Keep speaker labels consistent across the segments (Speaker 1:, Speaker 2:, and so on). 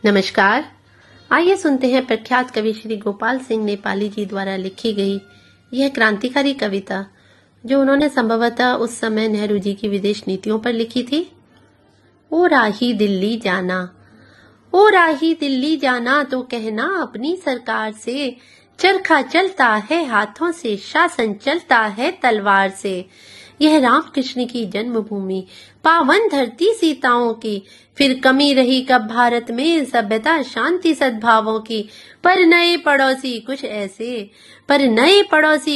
Speaker 1: नमस्कार। आइए सुनते हैं प्रख्यात कवि श्री गोपाल सिंह नेपाली जी द्वारा लिखी गई यह क्रांतिकारी कविता जो उन्होंने संभवतः उस समय नेहरू जी की विदेश नीतियों पर लिखी थी। ओ राही दिल्ली जाना, ओ राही दिल्ली जाना तो कहना अपनी सरकार से, चरखा चलता है हाथों से, शासन चलता है तलवार से। यह राम कृष्ण की जन्मभूमि, पावन धरती सीताओं की, फिर कमी रही कब भारत में सभ्यता शांति सद्भावों की। पर नए पड़ोसी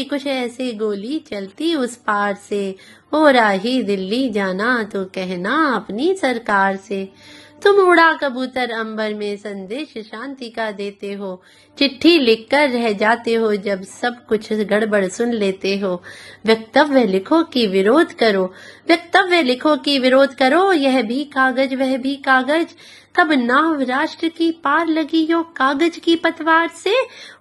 Speaker 1: कुछ ऐसे, गोली चलती उस पार से। ओ राही दिल्ली जाना तो कहना अपनी सरकार से। तुम उड़ा कबूतर अंबर में संदेश शांति का देते हो, चिट्ठी लिखकर रह जाते हो जब सब कुछ गड़बड़ सुन लेते हो। वक्तव्य लिखो कि विरोध करो, यह भी कागज वह भी कागज। कब नाव राष्ट्र की पार लगी यो कागज की पतवार से।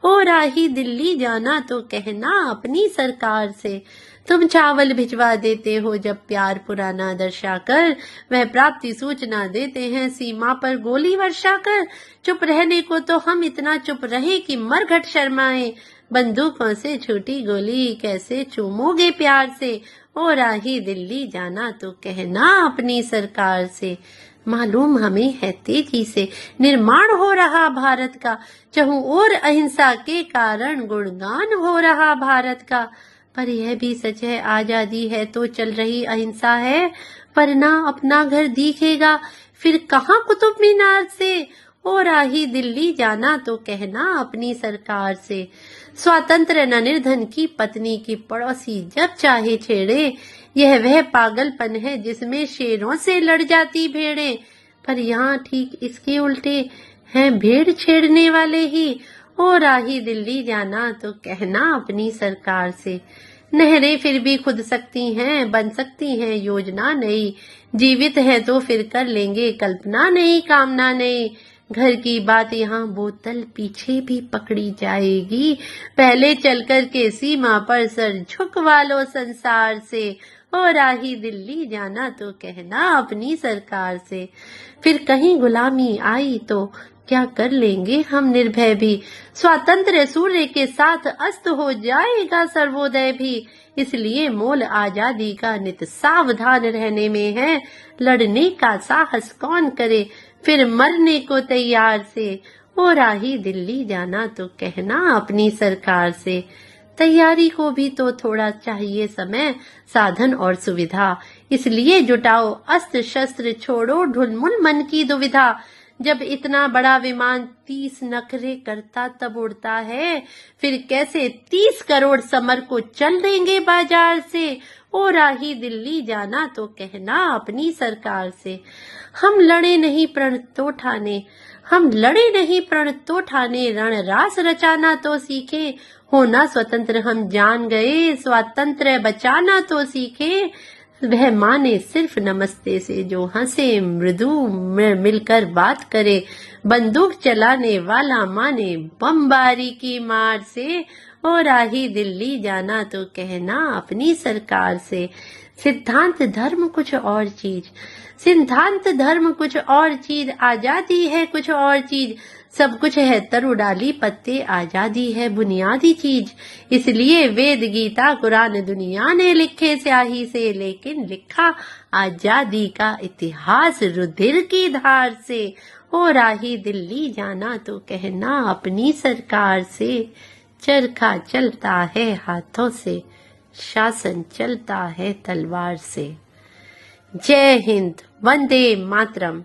Speaker 1: ओ राही दिल्ली जाना तो कहना अपनी सरकार से। तुम चावल भिजवा देते हो जब प्यार पुराना दर्शाकर, वह प्राप्ति सूचना देते हैं सीमा पर गोली वर्षा कर। चुप रहने को तो हम इतना चुप रहे कि मरघट शर्माए, बंदूकों से छूटी गोली कैसे चूमोगे प्यार से। ओ राही दिल्ली जाना तो कहना अपनी सरकार से। मालूम हमें है तेजी से निर्माण हो रहा भारत का, चहुं ओर अहिंसा के कारण गुणगान हो रहा भारत का। पर यह भी सच है आजादी है तो चल रही अहिंसा है, वरना अपना घर दिखेगा फिर कहाँ कुतुब मीनार से। ओ राही दिल्ली जाना तो कहना अपनी सरकार से। स्वातंत्र न निर्धन की पत्नी की पड़ोसी जब चाहे छेड़े, यह वह पागलपन है जिसमें शेरों से लड़ जाती भेड़ें। पर यहाँ ठीक इसके उल्टे हैं भेड़ छेड़ने वाले ही। ओ राही दिल्ली जाना तो कहना अपनी सरकार से। नहरें फिर भी खुद सकती हैं, बन सकती हैं योजना नई, जीवित है तो फिर कर लेंगे कल्पना नई, कामना नई। घर की बात यहाँ बोतल पीछे भी पकड़ी जाएगी, पहले चल कर के सीमा पर सर झुकवा लो संसार से। ओ राही दिल्ली जाना तो कहना अपनी सरकार से। फिर कहीं गुलामी आई तो क्या कर लेंगे हम निर्भय भी, स्वातंत्र सूर्य के साथ अस्त हो जाएगा सर्वोदय भी। इसलिए मोल आजादी का नित सावधान रहने में है, लड़ने का साहस कौन करे फिर मरने को तैयार से। ओ राही दिल्ली जाना तो कहना अपनी सरकार से। तैयारी को भी तो थोड़ा चाहिए समय, साधन और सुविधा, इसलिए जुटाओ अस्त्र शस्त्र, छोड़ो ढुलमुल मन की दुविधा। जब इतना बड़ा विमान 30 नखरे करता तब उड़ता है, फिर कैसे 30 करोड़ समर को चल देंगे बाजार से। ओ राही दिल्ली जाना तो कहना अपनी सरकार से। हम लड़े नहीं प्रण तो ठाने, रण रास रचाना तो सीखे। होना स्वतंत्र हम जान गए, स्वातंत्र बचाना तो सीखे। वह माने सिर्फ नमस्ते से जो हंसे मृदु मिलकर बात करे, बंदूक चलाने वाला माने बमबारी की मार से। ओ राही दिल्ली जाना तो कहना अपनी सरकार से। सिद्धांत धर्म कुछ और चीज, आजादी है कुछ और चीज। सब कुछ है तरु डाली पत्ते, आजादी है बुनियादी चीज। इसलिए वेद गीता कुरान दुनिया ने लिखे स्याही से, लेकिन लिखा आजादी का इतिहास रुधिर की धार से। ओ राही दिल्ली जाना तो कहना अपनी सरकार से। चरखा चलता है हाथों से, शासन चलता है तलवार से। जय हिंद, वंदे मातरम।